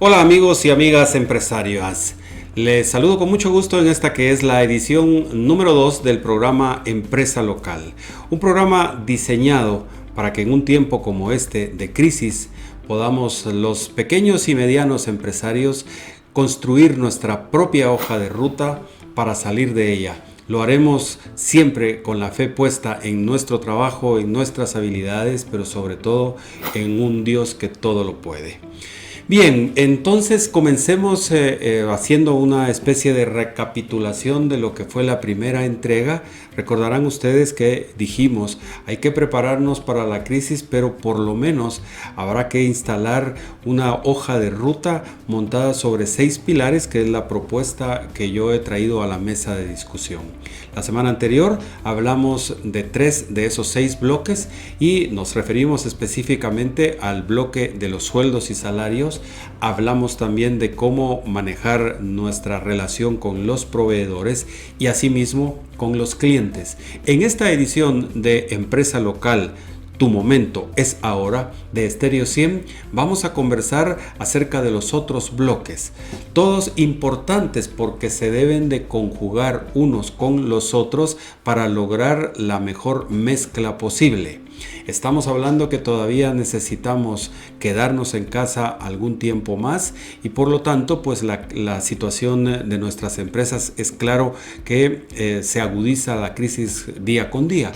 Hola amigos y amigas empresarias, les saludo con mucho gusto en esta que es la edición número 2 del programa Empresa Local, un programa diseñado para que en un tiempo como este de crisis podamos los pequeños y medianos empresarios construir nuestra propia hoja de ruta para salir de ella. Lo haremos siempre con la fe puesta en nuestro trabajo, en nuestras habilidades, pero sobre todo en un Dios que todo lo puede. Bien, entonces comencemos haciendo una especie de recapitulación de lo que fue la primera entrega. Recordarán ustedes que dijimos, hay que prepararnos para la crisis, pero por lo menos habrá que instalar una hoja de ruta montada sobre 6 pilares, que es la propuesta que yo he traído a la mesa de discusión. La semana anterior hablamos de 3 de esos 6 bloques y nos referimos específicamente al bloque de los sueldos y salarios. Hablamos también de cómo manejar nuestra relación con los proveedores y asimismo con los clientes. En esta edición de Empresa Local, Tu momento es ahora, de Estéreo 100, vamos a conversar acerca de los otros bloques, todos importantes porque se deben de conjugar unos con los otros para lograr la mejor mezcla posible. Estamos hablando que todavía necesitamos quedarnos en casa algún tiempo más y por lo tanto pues la situación de nuestras empresas es claro que se agudiza la crisis día con día.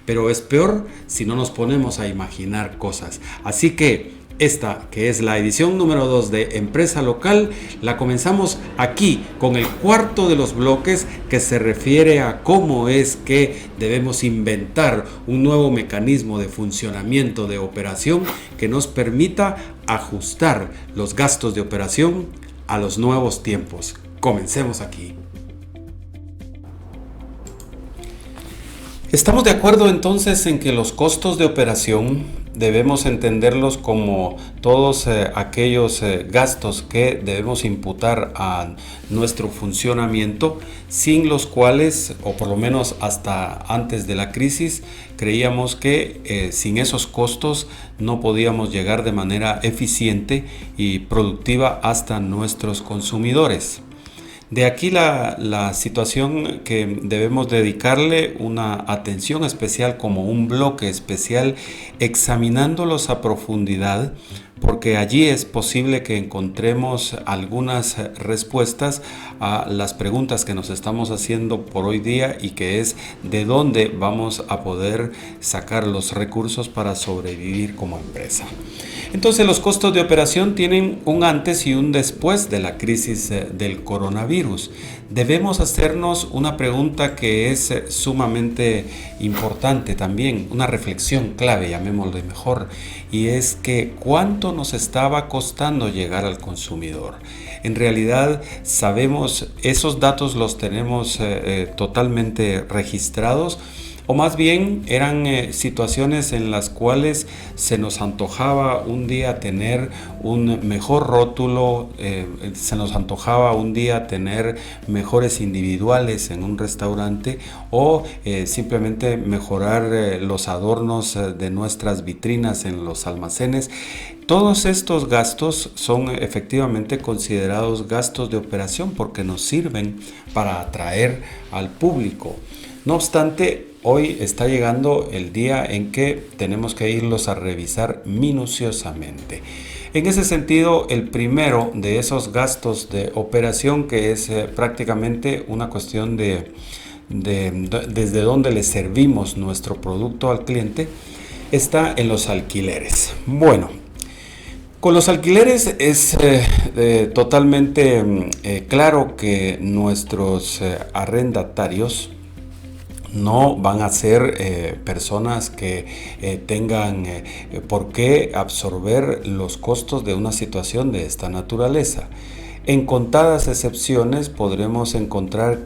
Pero es peor si no nos ponemos a imaginar cosas. Así que esta, que es la edición número 2 de Empresa Local, la comenzamos aquí con el cuarto de los bloques que se refiere a cómo es que debemos inventar un nuevo mecanismo de funcionamiento de operación que nos permita ajustar los gastos de operación a los nuevos tiempos. Comencemos aquí. Estamos de acuerdo entonces en que los costos de operación debemos entenderlos como todos aquellos gastos que debemos imputar a nuestro funcionamiento, sin los cuales, o por lo menos hasta antes de la crisis, creíamos que sin esos costos no podíamos llegar de manera eficiente y productiva hasta nuestros consumidores. De aquí la situación que debemos dedicarle una atención especial como un bloque especial, examinándolos a profundidad, porque allí es posible que encontremos algunas respuestas a las preguntas que nos estamos haciendo por hoy día y que es de dónde vamos a poder sacar los recursos para sobrevivir como empresa. Entonces los costos de operación tienen un antes y un después de la crisis del coronavirus. Debemos hacernos una pregunta que es sumamente importante también, una reflexión clave, llamémosle mejor, y es que ¿cuánto nos estaba costando llegar al consumidor? En realidad sabemos, esos datos los tenemos totalmente registrados, o más bien eran situaciones en las cuales se nos antojaba un día tener un mejor rótulo, se nos antojaba un día tener mejores individuales en un restaurante o simplemente mejorar los adornos de nuestras vitrinas en los almacenes. Todos estos gastos son efectivamente considerados gastos de operación porque nos sirven para atraer al público. No obstante, hoy está llegando el día en que tenemos que irlos a revisar minuciosamente. En ese sentido, el primero de esos gastos de operación, que es prácticamente una cuestión de desde dónde le servimos nuestro producto al cliente, está en los alquileres. Bueno, con los alquileres es totalmente claro que nuestros arrendatarios no van a ser personas que tengan por qué absorber los costos de una situación de esta naturaleza. En contadas excepciones podremos encontrar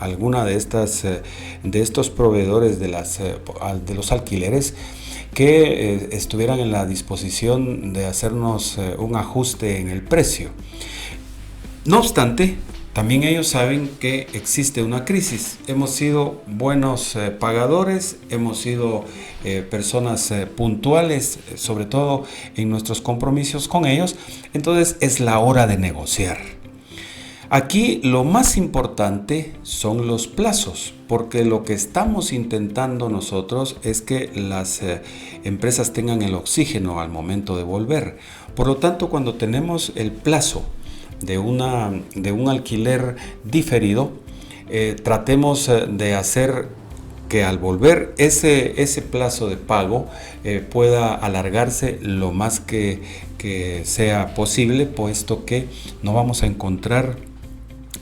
alguna de estos proveedores de los alquileres que estuvieran en la disposición de hacernos un ajuste en el precio. No obstante, También ellos saben que existe una crisis. Hemos sido buenos pagadores, hemos sido personas puntuales, sobre todo en nuestros compromisos con ellos. Entonces es la hora de negociar. Aquí lo más importante son los plazos, porque lo que estamos intentando nosotros es que las empresas tengan el oxígeno al momento de volver. Por lo tanto, cuando tenemos el plazo de un alquiler diferido, tratemos de hacer que al volver ese plazo de pago pueda alargarse lo más que sea posible, puesto que no vamos a encontrar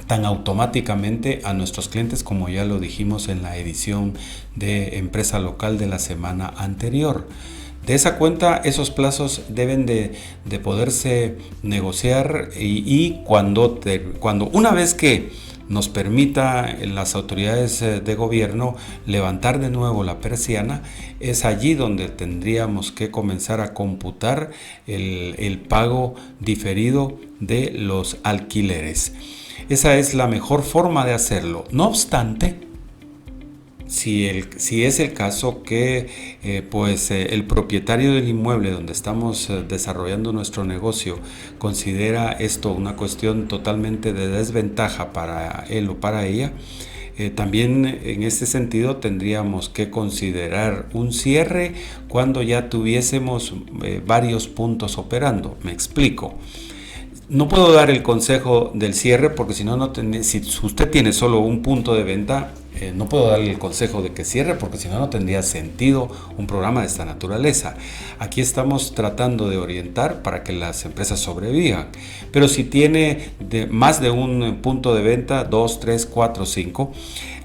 tan automáticamente a nuestros clientes, como ya lo dijimos en la edición de Empresa Local de la semana anterior. De esa cuenta, esos plazos deben de poderse negociar y cuando una vez que nos permita las autoridades de gobierno levantar de nuevo la persiana, es allí donde tendríamos que comenzar a computar el pago diferido de los alquileres. Esa es la mejor forma de hacerlo. No obstante, si es el caso que el propietario del inmueble donde estamos desarrollando nuestro negocio considera esto una cuestión totalmente de desventaja para él o para ella, también en este sentido tendríamos que considerar un cierre cuando ya tuviésemos varios puntos operando. Me explico. No puedo dar el consejo del cierre porque si usted tiene solo un punto de venta, no puedo darle el consejo de que cierre porque si no tendría sentido un programa de esta naturaleza. Aquí estamos tratando de orientar para que las empresas sobrevivan. Pero si tiene más de un punto de venta, 2, 3, 4, 5,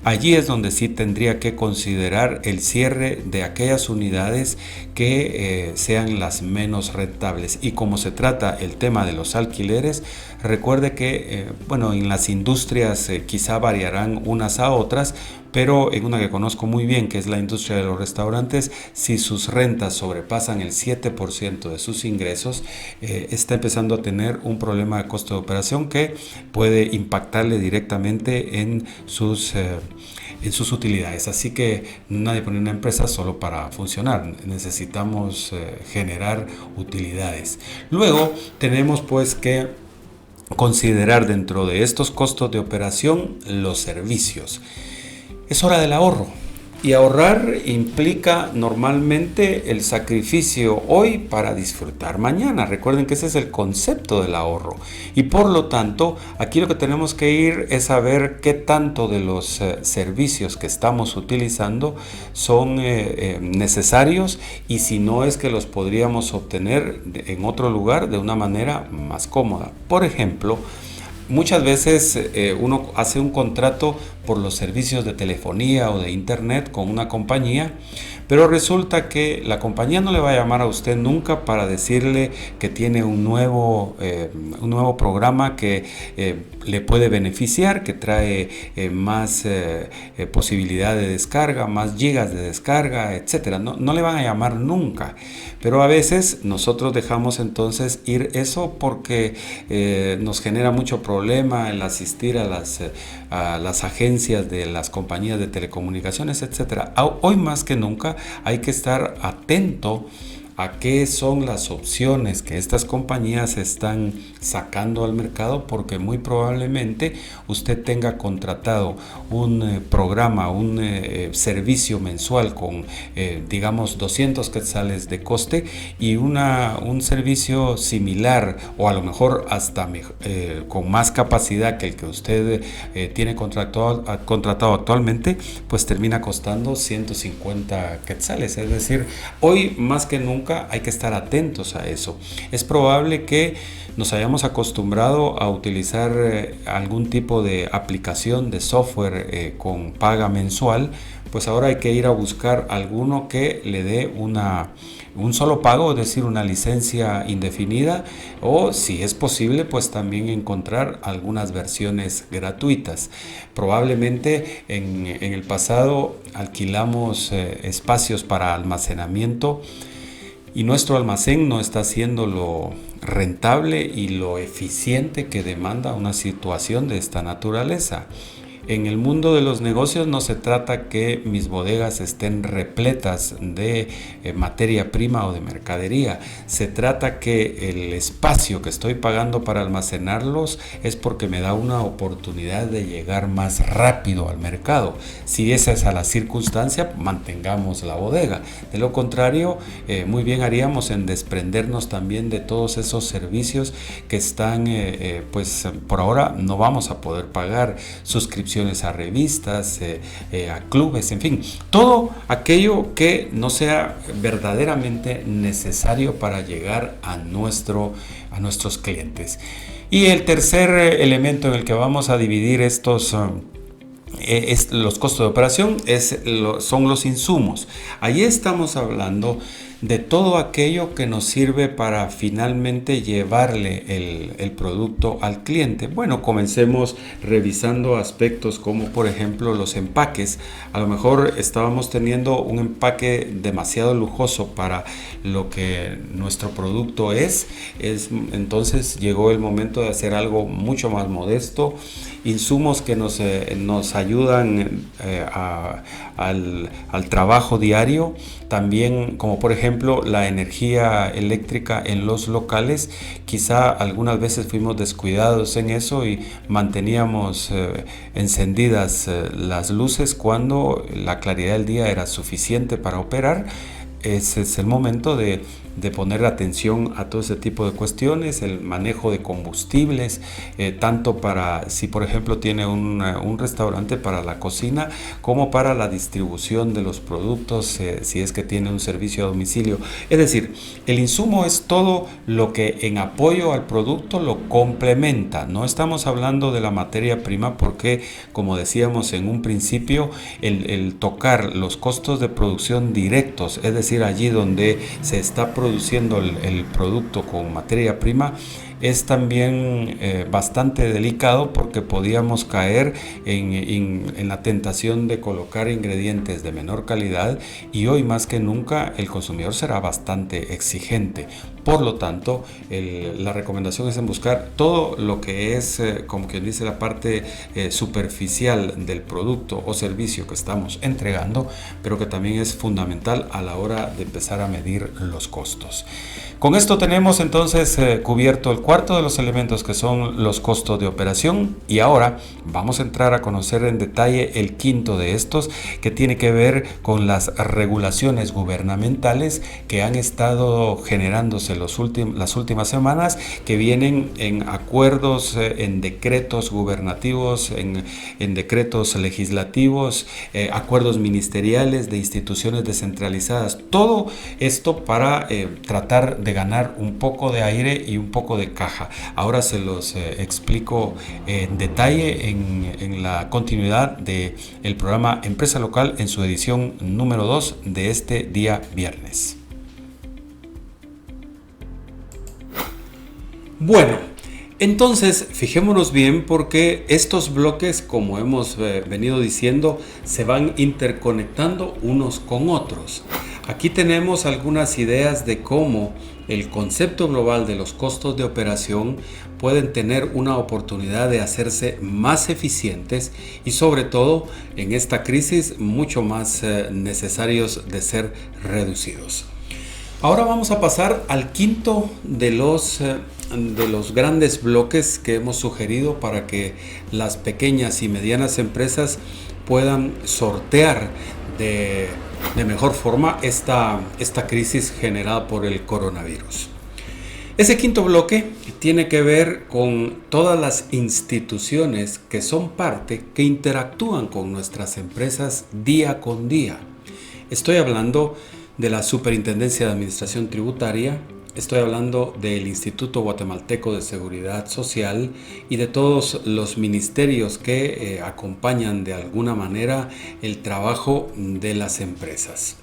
allí es donde sí tendría que considerar el cierre de aquellas unidades que sean las menos rentables. Y como se trata el tema de los alquileres, recuerde que en las industrias quizá variarán unas a otras, pero en una que conozco muy bien, que es la industria de los restaurantes, si sus rentas sobrepasan el 7% de sus ingresos, está empezando a tener un problema de costo de operación que puede impactarle directamente en sus utilidades. Así que nadie pone una empresa solo para funcionar, necesitamos generar utilidades. Luego tenemos que considerar dentro de estos costos de operación los servicios. Es hora del ahorro. Y ahorrar implica normalmente el sacrificio hoy para disfrutar mañana. Recuerden que ese es el concepto del ahorro. Y por lo tanto, aquí lo que tenemos que ir es a ver qué tanto de los servicios que estamos utilizando son necesarios y si no es que los podríamos obtener en otro lugar de una manera más cómoda. Por ejemplo, muchas veces uno hace un contrato por los servicios de telefonía o de internet con una compañía, pero resulta que la compañía no le va a llamar a usted nunca para decirle que tiene un nuevo programa que le puede beneficiar, que trae más posibilidad de descarga, más gigas de descarga, etcétera. No le van a llamar nunca, pero a veces nosotros dejamos entonces ir eso porque nos genera mucho problema el asistir a las agencias de las compañías de telecomunicaciones, etcétera. Hoy más que nunca hay que estar atento a qué son las opciones que estas compañías están sacando al mercado, porque muy probablemente usted tenga contratado un programa, un servicio mensual con digamos 200 quetzales de coste y un servicio similar o a lo mejor hasta con más capacidad que el que usted tiene contratado actualmente, pues termina costando 150 quetzales. Es decir, hoy más que nunca hay que estar atentos a eso. Es probable que nos hayamos acostumbrado a utilizar algún tipo de aplicación de software con paga mensual, pues ahora hay que ir a buscar alguno que le dé un solo pago, es decir, una licencia indefinida, o si es posible, pues también encontrar algunas versiones gratuitas. Probablemente en el pasado alquilamos espacios para almacenamiento y nuestro almacén no está haciendo rentable y lo eficiente que demanda una situación de esta naturaleza. En el mundo de los negocios no se trata que mis bodegas estén repletas de materia prima o de mercadería. Se trata que el espacio que estoy pagando para almacenarlos es porque me da una oportunidad de llegar más rápido al mercado. Si esa es la circunstancia, mantengamos la bodega. De lo contrario, muy bien haríamos en desprendernos también de todos esos servicios que están, pues por ahora no vamos a poder pagar. Suscripciones a revistas, a clubes, en fin, todo aquello que no sea verdaderamente necesario para llegar a nuestros clientes. Y el tercer elemento en el que vamos a dividir los costos de operación son los insumos. Ahí estamos hablando de todo aquello que nos sirve para finalmente llevarle el producto al cliente. Bueno, comencemos revisando aspectos como por ejemplo los empaques. A lo mejor estábamos teniendo un empaque demasiado lujoso para lo que nuestro producto es entonces llegó el momento de hacer algo mucho más modesto, insumos que nos ayudan al trabajo diario, también como por ejemplo la energía eléctrica en los locales. Quizá algunas veces fuimos descuidados en eso y manteníamos encendidas las luces cuando la claridad del día era suficiente para operar. Ese es el momento de poner atención a todo ese tipo de cuestiones, el manejo de combustibles, tanto para, si por ejemplo tiene un restaurante, para la cocina, como para la distribución de los productos, si es que tiene un servicio a domicilio. Es decir, el insumo es todo lo que en apoyo al producto lo complementa. No estamos hablando de la materia prima porque, como decíamos en un principio, el tocar los costos de producción directos, es decir, allí donde se está produciendo el producto con materia prima, es también bastante delicado porque podíamos caer en la tentación de colocar ingredientes de menor calidad, y hoy más que nunca el consumidor será bastante exigente. Por lo tanto, la recomendación es en buscar todo lo que es, como quien dice, la parte superficial del producto o servicio que estamos entregando, pero que también es fundamental a la hora de empezar a medir los costos. Con esto tenemos entonces cubierto el cuarto de los elementos, que son los costos de operación, y ahora vamos a entrar a conocer en detalle el quinto de estos, que tiene que ver con las regulaciones gubernamentales que han estado generándose las últimas semanas, que vienen en acuerdos, en decretos gubernativos, en decretos legislativos, acuerdos ministeriales de instituciones descentralizadas. Todo esto para tratar de ganar un poco de aire y un poco de caja. Ahora se los explico en detalle en la continuidad del programa Empresa Local en su edición número 2 de este día viernes. Bueno, entonces fijémonos bien, porque estos bloques, como hemos venido diciendo, se van interconectando unos con otros. Aquí tenemos algunas ideas de cómo el concepto global de los costos de operación pueden tener una oportunidad de hacerse más eficientes y, sobre todo en esta crisis, mucho más necesarios de ser reducidos. Ahora vamos a pasar al quinto de los grandes bloques que hemos sugerido para que las pequeñas y medianas empresas puedan sortear de mejor forma esta crisis generada por el coronavirus. Ese quinto bloque tiene que ver con todas las instituciones que son parte, que interactúan con nuestras empresas día con día. Estoy hablando de la Superintendencia de Administración Tributaria, estoy hablando del Instituto Guatemalteco de Seguridad Social y de todos los ministerios que acompañan de alguna manera el trabajo de las empresas.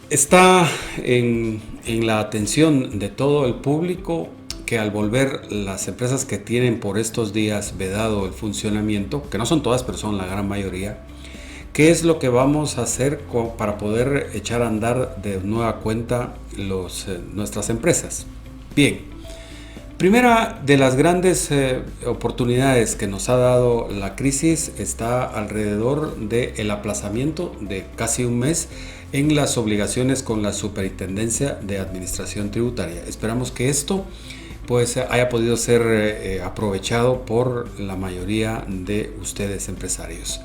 Está en la atención de todo el público que, al volver las empresas que tienen por estos días vedado el funcionamiento, que no son todas, pero son la gran mayoría, ¿qué es lo que vamos a hacer para poder echar a andar de nueva cuenta nuestras empresas? Bien, primera de las grandes oportunidades que nos ha dado la crisis está alrededor del aplazamiento de casi un mes en las obligaciones con la Superintendencia de Administración Tributaria. Esperamos que esto pues haya podido ser aprovechado por la mayoría de ustedes empresarios.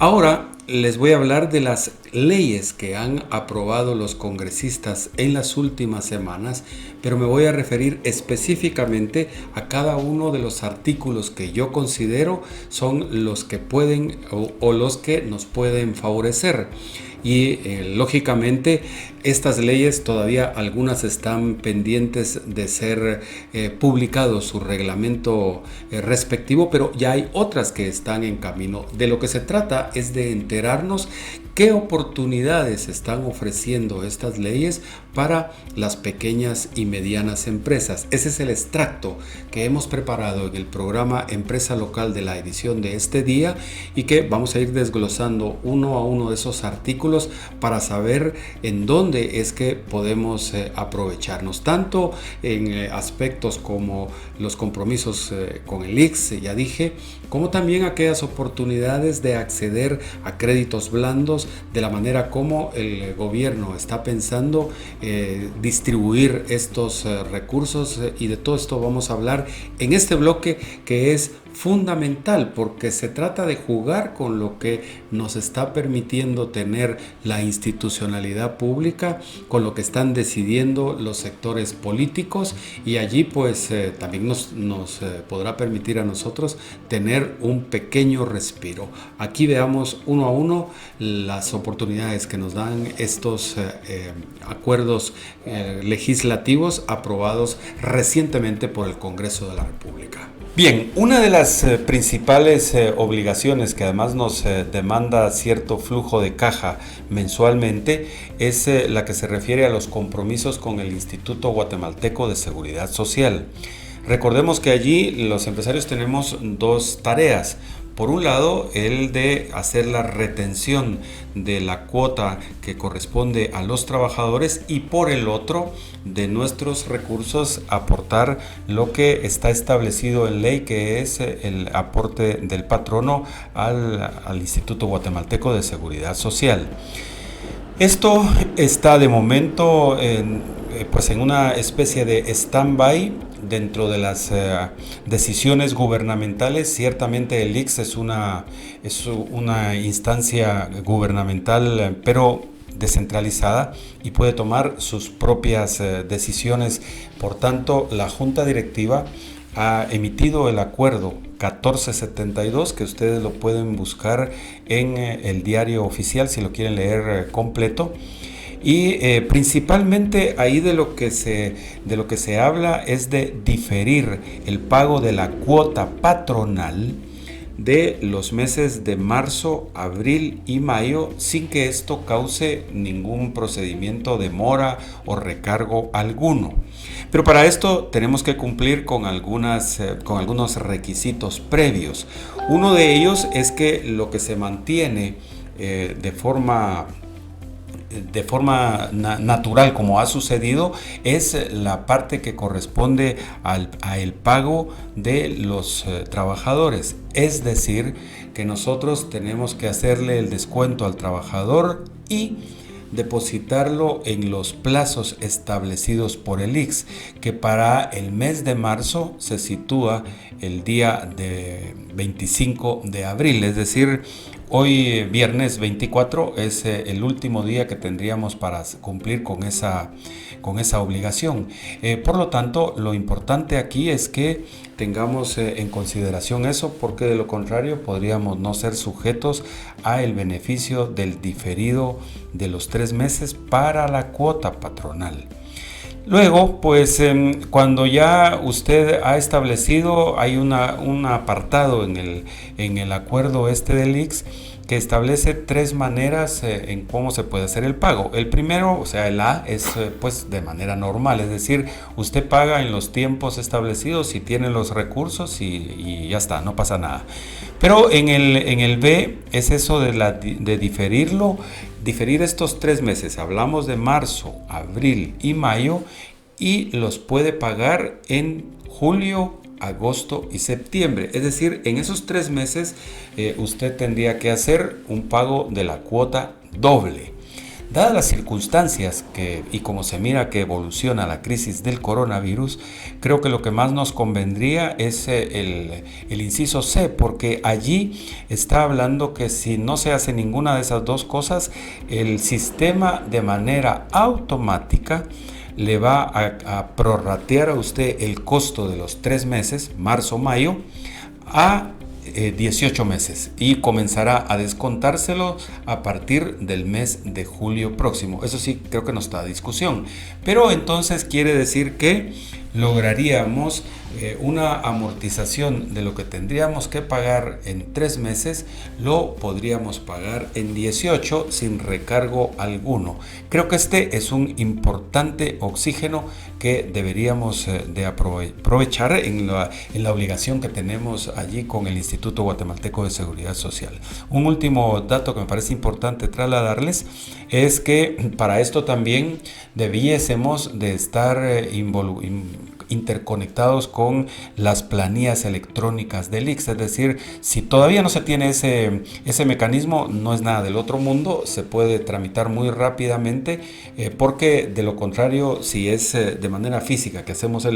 Ahora les voy a hablar de las leyes que han aprobado los congresistas en las últimas semanas, pero me voy a referir específicamente a cada uno de los artículos que yo considero son los que pueden o los que nos pueden favorecer. Y lógicamente estas leyes todavía algunas están pendientes de ser publicado su reglamento respectivo, pero ya hay otras que están en camino. De lo que se trata es de enterarnos qué oportunidades están ofreciendo estas leyes para las pequeñas y medianas empresas. Ese es el extracto que hemos preparado en el programa Empresa Local de la edición de este día y que vamos a ir desglosando uno a uno de esos artículos para saber en dónde es que podemos aprovecharnos, tanto en aspectos como los compromisos con el ICS, ya dije, como también aquellas oportunidades de acceder a créditos blandos de la manera como el gobierno está pensando distribuir estos recursos, y de todo esto vamos a hablar en este bloque que es fundamental porque se trata de jugar con lo que nos está permitiendo tener la institucionalidad pública, con lo que están decidiendo los sectores políticos, y allí pues también nos podrá permitir a nosotros tener un pequeño respiro. Aquí veamos uno a uno las oportunidades que nos dan estos acuerdos legislativos aprobados recientemente por el Congreso de la República. Bien, una de las principales obligaciones que además nos demanda cierto flujo de caja mensualmente es la que se refiere a los compromisos con el Instituto Guatemalteco de Seguridad Social. Recordemos que allí los empresarios tenemos dos tareas. Por un lado, el de hacer la retención de la cuota que corresponde a los trabajadores, y por el otro, de nuestros recursos aportar lo que está establecido en ley, que es el aporte del patrono al Instituto Guatemalteco de Seguridad Social. Esto está de momento en una especie de stand-by dentro de las decisiones gubernamentales. Ciertamente el ICS es una instancia gubernamental, pero descentralizada, y puede tomar sus propias decisiones. Por tanto, la Junta Directiva ha emitido el acuerdo 1472, que ustedes lo pueden buscar en el diario oficial si lo quieren leer completo. Y principalmente ahí de lo que se habla es de diferir el pago de la cuota patronal de los meses de marzo, abril y mayo, sin que esto cause ningún procedimiento de mora o recargo alguno. Pero para esto tenemos que cumplir con algunos requisitos previos. Uno de ellos es que lo que se mantiene de forma natural, como ha sucedido, es la parte que corresponde al pago de los trabajadores. Es decir, que nosotros tenemos que hacerle el descuento al trabajador y depositarlo en los plazos establecidos por el ICS, que para el mes de marzo se sitúa el día de 25 de abril, es decir, hoy viernes 24 es el último día que tendríamos para cumplir con esa obligación. Por lo tanto, lo importante aquí es que tengamos en consideración eso, porque de lo contrario podríamos no ser sujetos a el beneficio del diferido de los 3 meses para la cuota patronal. Luego, pues cuando ya usted ha establecido, hay un apartado en el acuerdo del ICS que establece 3 maneras en cómo se puede hacer el pago. El primero, o sea, el A, es pues de manera normal, es decir, usted paga en los tiempos establecidos y tiene los recursos y ya está, no pasa nada. Pero en el B es eso de diferirlo, diferir estos 3 meses. Hablamos de marzo, abril y mayo, y los puede pagar en julio, agosto y septiembre. Es decir, en esos 3 meses usted tendría que hacer un pago de la cuota doble. Dadas las circunstancias y como se mira que evoluciona la crisis del coronavirus, creo que lo que más nos convendría es el inciso C, porque allí está hablando que si no se hace ninguna de esas dos cosas, el sistema de manera automática le va a prorratear a usted el costo de los 3 meses, marzo-mayo, a 18 meses y comenzará a descontárselo a partir del mes de julio próximo. Eso sí, creo que no está a discusión. Pero entonces quiere decir que lograríamos una amortización de lo que tendríamos que pagar en 3 meses, lo podríamos pagar en 18 sin recargo alguno. Creo que este es un importante oxígeno que deberíamos de aprovechar en la obligación que tenemos allí con el Instituto Guatemalteco de Seguridad Social. Un último dato que me parece importante trasladarles es que para esto también debiésemos de estar interconectados con las planillas electrónicas del ICS, es decir, si todavía no se tiene ese mecanismo, no es nada del otro mundo, se puede tramitar muy rápidamente, porque de lo contrario, si es de manera física que hacemos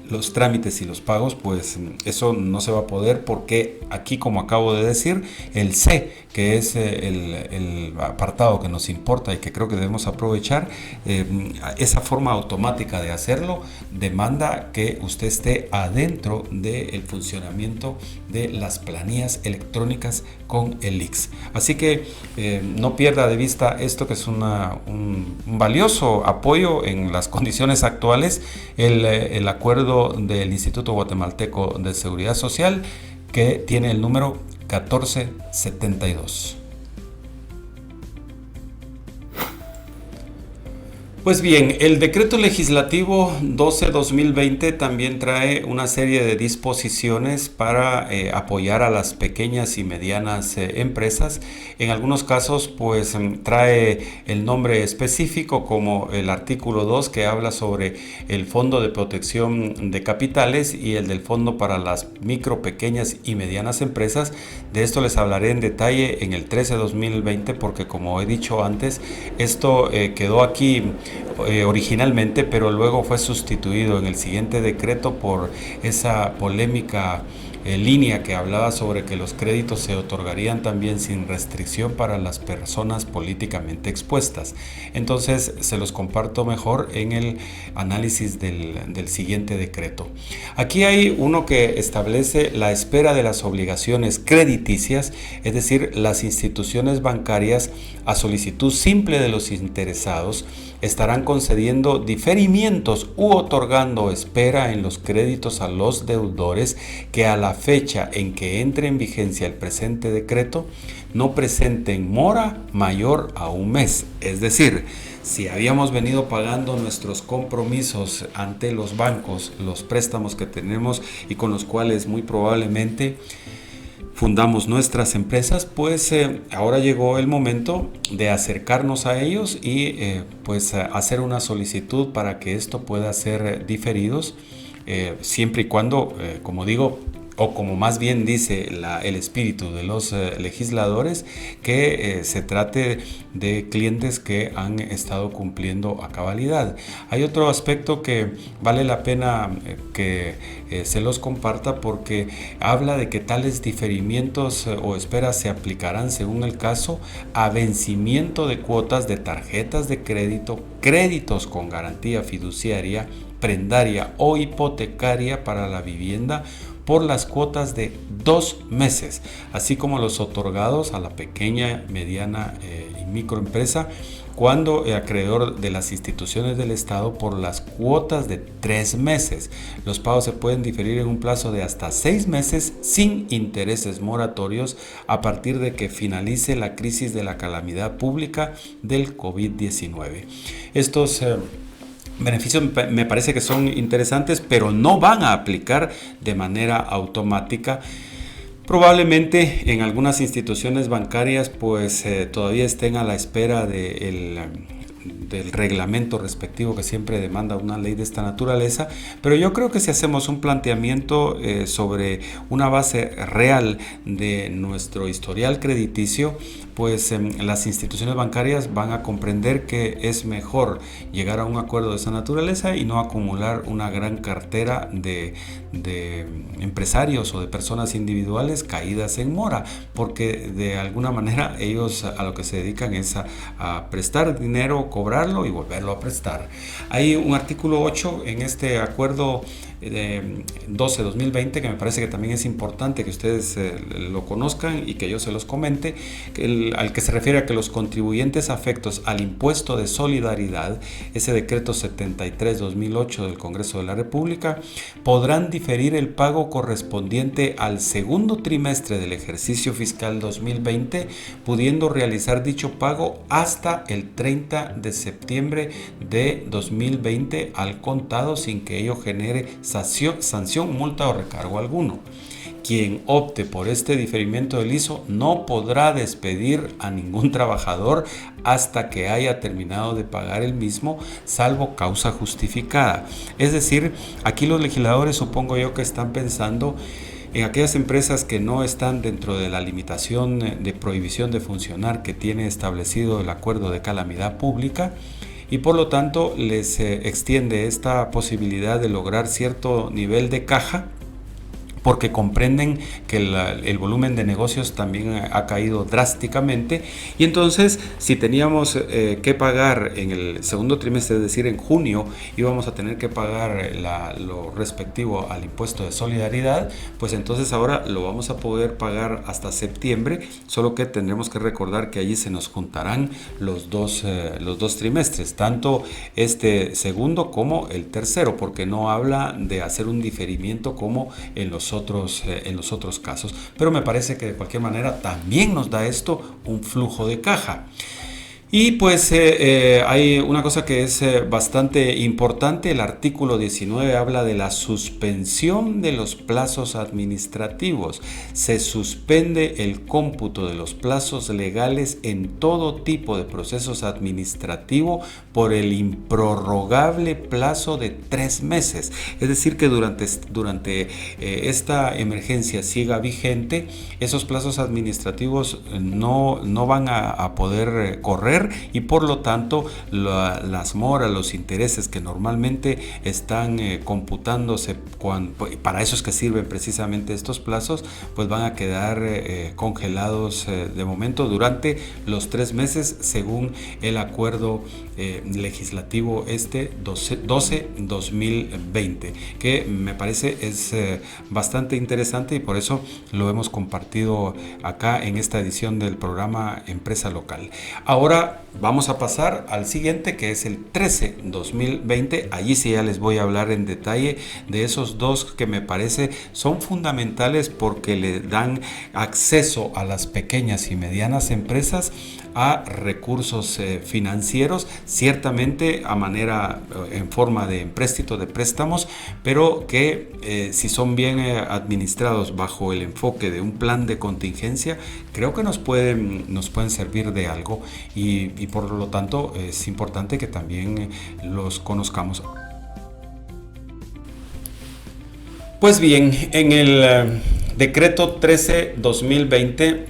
los trámites y los pagos, pues eso no se va a poder, porque aquí, como acabo de decir, el C, que es el apartado que nos importa y que creo que debemos aprovechar, esa forma automática de hacerlo demanda que usted esté adentro del funcionamiento de las planillas electrónicas con el ICS. Así que no pierda de vista esto, que es un valioso apoyo en las condiciones actuales, el acuerdo del Instituto Guatemalteco de Seguridad Social, que tiene el número 1472. Pues bien, el decreto legislativo 12-2020 también trae una serie de disposiciones para apoyar a las pequeñas y medianas empresas. En algunos casos, pues trae el nombre específico, como el artículo 2, que habla sobre el Fondo de Protección de Capitales y el del Fondo para las Micro, Pequeñas y Medianas Empresas. De esto les hablaré en detalle en el 13-2020, porque como he dicho antes, esto quedó aquí originalmente, pero luego fue sustituido en el siguiente decreto por esa polémica línea que hablaba sobre que los créditos se otorgarían también sin restricción para las personas políticamente expuestas. Entonces se los comparto mejor en el análisis del siguiente decreto. Aquí hay uno que establece la espera de las obligaciones crediticias, es decir, las instituciones bancarias, a solicitud simple de los interesados, estarán concediendo diferimientos u otorgando espera en los créditos a los deudores que a la fecha en que entre en vigencia el presente decreto no presenten mora mayor a un mes. Es decir, si habíamos venido pagando nuestros compromisos ante los bancos, los préstamos que tenemos y con los cuales muy probablemente fundamos nuestras empresas, pues ahora llegó el momento de acercarnos a ellos y pues hacer una solicitud para que esto pueda ser diferidos, siempre y cuando, como digo, o como más bien dice el espíritu de los legisladores, que se trate de clientes que han estado cumpliendo a cabalidad. Hay otro aspecto que vale la pena que se los comparta, porque habla de que tales diferimientos o esperas se aplicarán, según el caso, a vencimiento de cuotas de tarjetas de crédito, créditos con garantía fiduciaria, prendaria o hipotecaria para la vivienda, por las cuotas de 2 meses, así como los otorgados a la pequeña, mediana y microempresa cuando el acreedor de las instituciones del Estado, por las cuotas de 3 meses. Los pagos se pueden diferir en un plazo de hasta 6 meses sin intereses moratorios a partir de que finalice la crisis de la calamidad pública del COVID-19. Estos beneficios me parece que son interesantes, pero no van a aplicar de manera automática. Probablemente en algunas instituciones bancarias pues todavía estén a la espera de del reglamento respectivo que siempre demanda una ley de esta naturaleza, pero yo creo que si hacemos un planteamiento sobre una base real de nuestro historial crediticio, pues las instituciones bancarias van a comprender que es mejor llegar a un acuerdo de esa naturaleza y no acumular una gran cartera de empresarios o de personas individuales caídas en mora, porque de alguna manera ellos a lo que se dedican es a prestar dinero, cobrarlo y volverlo a prestar. Hay un artículo 8 en este acuerdo 12-2020 que me parece que también es importante que ustedes lo conozcan y que yo se los comente, al que se refiere a que los contribuyentes afectos al impuesto de solidaridad, ese decreto 73-2008 del Congreso de la República, podrán diferir el pago correspondiente al segundo trimestre del ejercicio fiscal 2020, pudiendo realizar dicho pago hasta el 30 de septiembre de 2020 al contado, sin que ello genere sanción, multa o recargo alguno. Quien opte por este diferimiento del ISO no podrá despedir a ningún trabajador hasta que haya terminado de pagar el mismo, salvo causa justificada. Es decir, aquí los legisladores supongo yo que están pensando en aquellas empresas que no están dentro de la limitación de prohibición de funcionar que tiene establecido el acuerdo de calamidad pública, y por lo tanto les extiende esta posibilidad de lograr cierto nivel de caja, porque comprenden que el volumen de negocios también ha caído drásticamente, y entonces si teníamos que pagar en el segundo trimestre, es decir en junio, íbamos a tener que pagar lo respectivo al impuesto de solidaridad, pues entonces ahora lo vamos a poder pagar hasta septiembre, solo que tendremos que recordar que allí se nos juntarán los dos trimestres, tanto este segundo como el tercero, porque no habla de hacer un diferimiento como en los otros casos, pero me parece que de cualquier manera también nos da esto un flujo de caja. Y pues hay una cosa que es bastante importante. El artículo 19 habla de la suspensión de los plazos administrativos. Se suspende el cómputo de los plazos legales en todo tipo de procesos administrativos por el improrrogable plazo de 3 meses. Es decir, que durante esta emergencia siga vigente, esos plazos administrativos no van a poder correr, y por lo tanto las moras, los intereses que normalmente están computándose, para eso es que sirven precisamente estos plazos, pues van a quedar congelados de momento durante los 3 meses según el acuerdo legislativo 12-2020, que me parece es bastante interesante, y por eso lo hemos compartido acá en esta edición del programa Empresa Local. Ahora vamos a pasar al siguiente, que es el 13-2020. Allí sí ya les voy a hablar en detalle de esos dos que me parece son fundamentales, porque le dan acceso a las pequeñas y medianas empresas a recursos financieros, ciertamente en forma de empréstito, de préstamos, pero que si son bien administrados bajo el enfoque de un plan de contingencia, creo que nos pueden servir de algo, y por lo tanto es importante que también los conozcamos. Pues bien, en el decreto 13-2020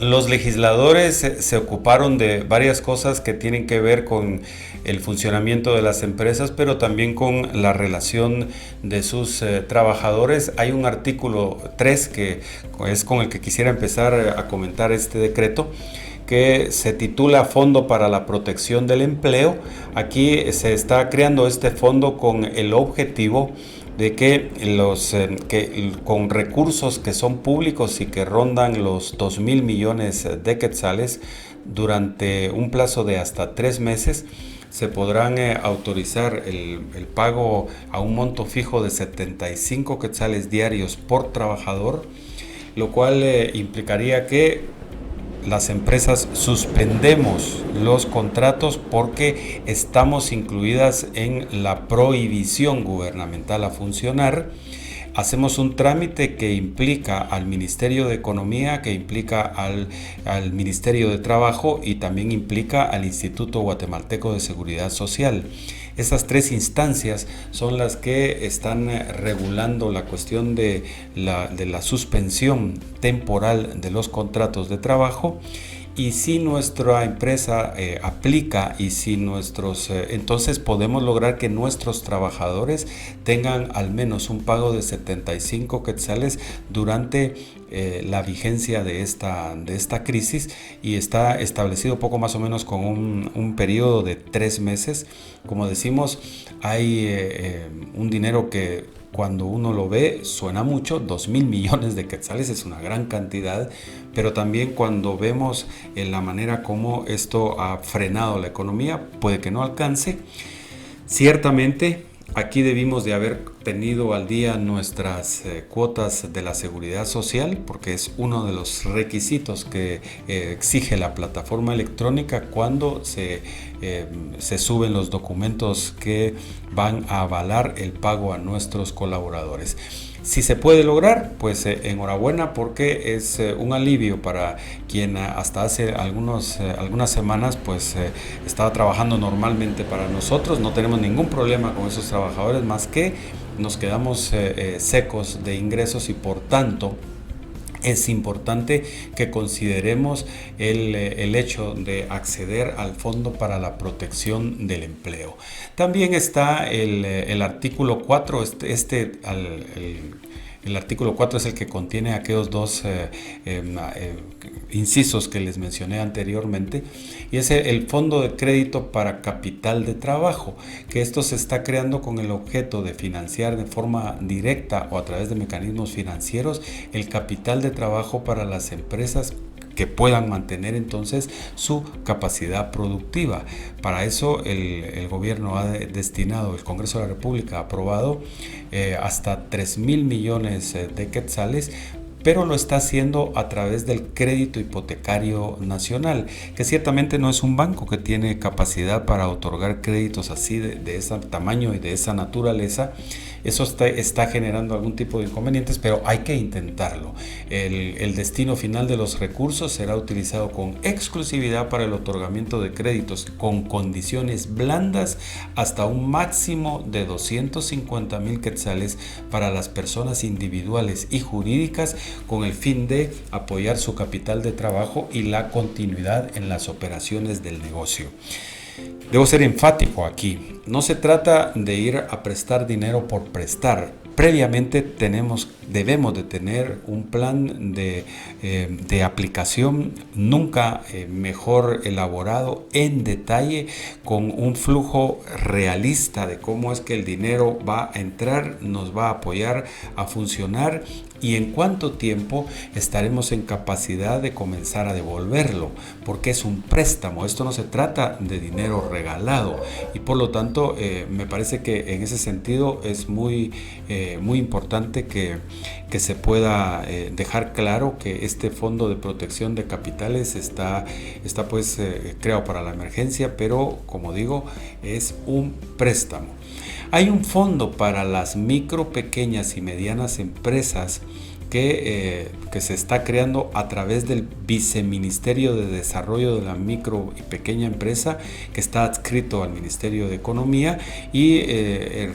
los legisladores se ocuparon de varias cosas que tienen que ver con el funcionamiento de las empresas, pero también con la relación de sus trabajadores. Hay un artículo 3 que es con el que quisiera empezar a comentar este decreto, que se titula Fondo para la Protección del Empleo. Aquí se está creando este fondo con el objetivo de que con recursos que son públicos y que rondan los 2,000 millones de quetzales, durante un plazo de hasta 3 meses, se podrán autorizar el pago a un monto fijo de 75 quetzales diarios por trabajador, lo cual implicaría que las empresas suspendemos los contratos porque estamos incluidas en la prohibición gubernamental a funcionar, hacemos un trámite que implica al Ministerio de Economía, que implica al Ministerio de Trabajo y también implica al Instituto Guatemalteco de Seguridad Social. Esas tres instancias son las que están regulando la cuestión de la suspensión temporal de los contratos de trabajo. Y si nuestra empresa aplica y si entonces podemos lograr que nuestros trabajadores tengan al menos un pago de 75 quetzales durante la vigencia de esta crisis, y está establecido poco más o menos con un periodo de 3 meses. Como decimos, hay un dinero que cuando uno lo ve suena mucho, 2,000 millones de quetzales es una gran cantidad, pero también cuando vemos la manera como esto ha frenado la economía, puede que no alcance. Ciertamente, aquí debimos de haber tenido al día nuestras cuotas de la seguridad social, porque es uno de los requisitos que exige la plataforma electrónica cuando se suben los documentos que van a avalar el pago a nuestros colaboradores. Si se puede lograr, pues enhorabuena, porque es un alivio para quien hasta hace algunas semanas pues estaba trabajando normalmente para nosotros. No tenemos ningún problema con esos trabajadores, más que nos quedamos secos de ingresos, y por tanto es importante que consideremos el hecho de acceder al Fondo para la Protección del Empleo. También está el artículo 4, el artículo 4 es el que contiene aquellos dos incisos que les mencioné anteriormente, y es el Fondo de Crédito para Capital de Trabajo, que esto se está creando con el objeto de financiar de forma directa o a través de mecanismos financieros el capital de trabajo para las empresas que puedan mantener entonces su capacidad productiva. Para eso el gobierno ha destinado, el Congreso de la República ha aprobado hasta 3,000 millones de quetzales, pero lo está haciendo a través del crédito hipotecario nacional, que ciertamente no es un banco que tiene capacidad para otorgar créditos así de ese tamaño y de esa naturaleza. Eso está generando algún tipo de inconvenientes, pero hay que intentarlo. El destino final de los recursos será utilizado con exclusividad para el otorgamiento de créditos con condiciones blandas hasta un máximo de 250,000 quetzales para las personas individuales y jurídicas, con el fin de apoyar su capital de trabajo y la continuidad en las operaciones del negocio. Debo ser enfático aquí, no se trata de ir a prestar dinero por prestar. Previamente debemos de tener un plan de aplicación nunca mejor elaborado en detalle, con un flujo realista de cómo es que el dinero va a entrar, nos va a apoyar a funcionar y en cuánto tiempo estaremos en capacidad de comenzar a devolverlo, porque es un préstamo. Esto no se trata de dinero regalado, y por lo tanto me parece que en ese sentido es muy importante que se pueda dejar claro que este fondo de protección de capitales está pues creado para la emergencia, pero como digo, es un préstamo. Hay un fondo para las micro, pequeñas y medianas empresas que se está creando a través del Viceministerio de Desarrollo de la Micro y Pequeña Empresa, que está adscrito al Ministerio de Economía, y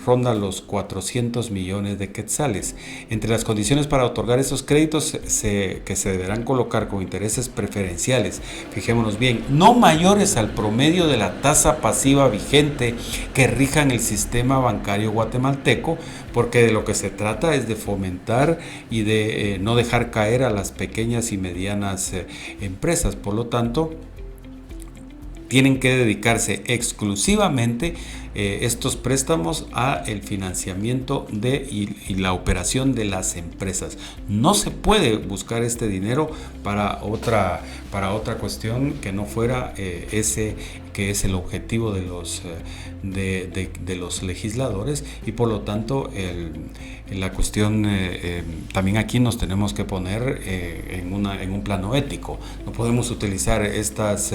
ronda los 400 millones de quetzales. Entre las condiciones para otorgar esos créditos que se deberán colocar con intereses preferenciales, fijémonos bien, no mayores al promedio de la tasa pasiva vigente que rija en el sistema bancario guatemalteco, porque de lo que se trata es de fomentar y de no dejar caer a las pequeñas y medianas empresas. Por lo tanto, tienen que dedicarse exclusivamente estos préstamos a el financiamiento y la operación de las empresas. No se puede buscar este dinero para otra cuestión que no fuera ese que es el objetivo de los legisladores, y por lo tanto la cuestión también aquí nos tenemos que poner en un plano ético. No podemos utilizar estas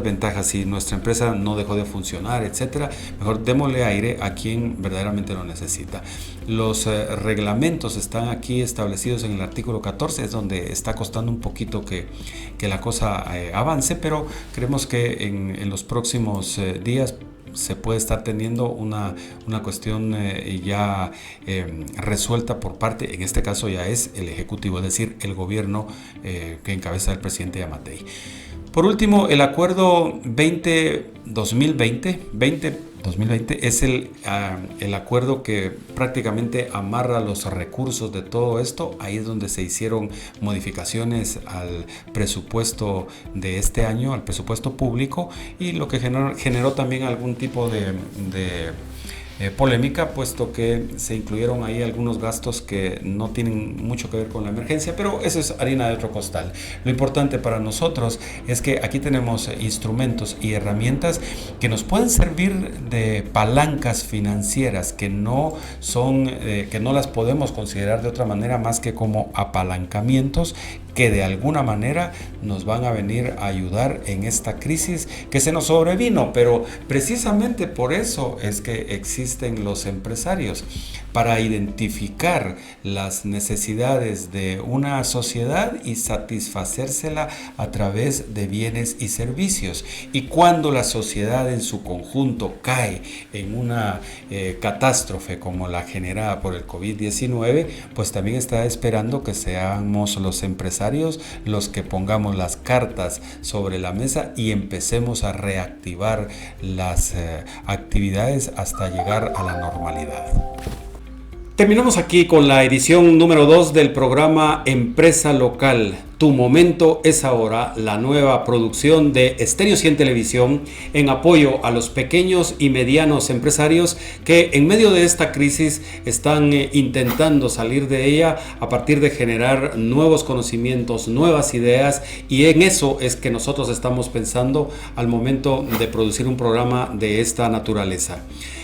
ventajas si nuestra empresa no dejó de funcionar, etcétera, mejor démosle aire a quien verdaderamente lo necesita. Los reglamentos están aquí establecidos en el artículo 14, es donde está costando un poquito que la cosa avance, pero creemos que en los próximos días se puede estar teniendo una cuestión ya resuelta por parte, en este caso ya es el Ejecutivo, es decir, el gobierno que encabeza el presidente Yamatei. Por último, el acuerdo 2020 es el acuerdo que prácticamente amarra los recursos de todo esto. Ahí es donde se hicieron modificaciones al presupuesto de este año, al presupuesto público, y lo que generó también algún tipo de polémica, puesto que se incluyeron ahí algunos gastos que no tienen mucho que ver con la emergencia, pero eso es harina de otro costal. Lo importante para nosotros es que aquí tenemos instrumentos y herramientas que nos pueden servir de palancas financieras que no las podemos considerar de otra manera más que como apalancamientos que de alguna manera nos van a venir a ayudar en esta crisis que se nos sobrevino, pero precisamente por eso es que existen los empresarios, para identificar las necesidades de una sociedad y satisfacérsela a través de bienes y servicios. Y cuando la sociedad en su conjunto cae en una catástrofe como la generada por el COVID-19, pues también está esperando que seamos los empresarios los que pongamos las cartas sobre la mesa y empecemos a reactivar las actividades hasta llegar a la normalidad. Terminamos aquí con la edición número 2 del programa Empresa Local. Tu momento es ahora, la nueva producción de Estéreo 100 Televisión en apoyo a los pequeños y medianos empresarios que en medio de esta crisis están intentando salir de ella a partir de generar nuevos conocimientos, nuevas ideas, y en eso es que nosotros estamos pensando al momento de producir un programa de esta naturaleza.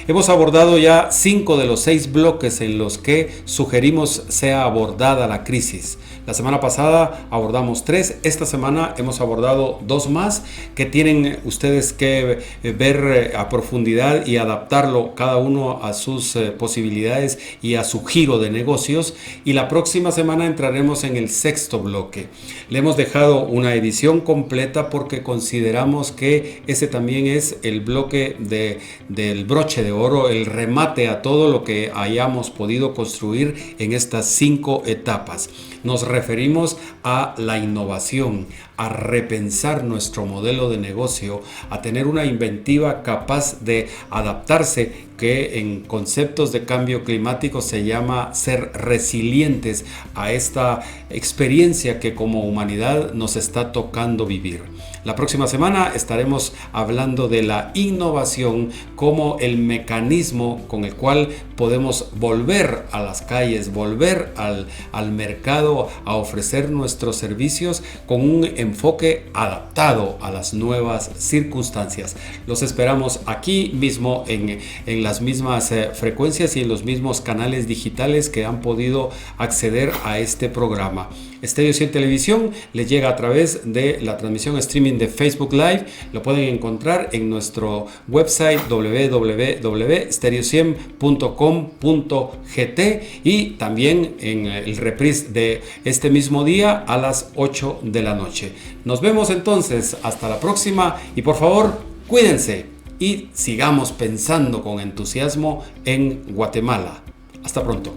Hemos abordado ya 5 de los 6 bloques en los que sugerimos sea abordada la crisis. La semana pasada abordamos 3, esta semana hemos abordado 2 más que tienen ustedes que ver a profundidad y adaptarlo cada uno a sus posibilidades y a su giro de negocios, y la próxima semana entraremos en el 6º bloque. Le hemos dejado una edición completa porque consideramos que ese también es el bloque del broche de oro, el remate a todo lo que hayamos podido construir en estas 5 etapas. Nos referimos a la innovación, a repensar nuestro modelo de negocio, a tener una inventiva capaz de adaptarse, que en conceptos de cambio climático se llama ser resilientes a esta experiencia que como humanidad nos está tocando vivir. La próxima semana estaremos hablando de la innovación como el mecanismo con el cual podemos volver a las calles, volver al mercado a ofrecer nuestros servicios con un enfoque adaptado a las nuevas circunstancias. Los esperamos aquí mismo en las mismas frecuencias y en los mismos canales digitales que han podido acceder a este programa. Estéreo 100 Televisión les llega a través de la transmisión streaming de Facebook Live. Lo pueden encontrar en nuestro website www.stereo100.com.gt y también en el reprise de este mismo día a las 8 de la noche. Nos vemos entonces, hasta la próxima, y por favor, cuídense y sigamos pensando con entusiasmo en Guatemala. Hasta pronto.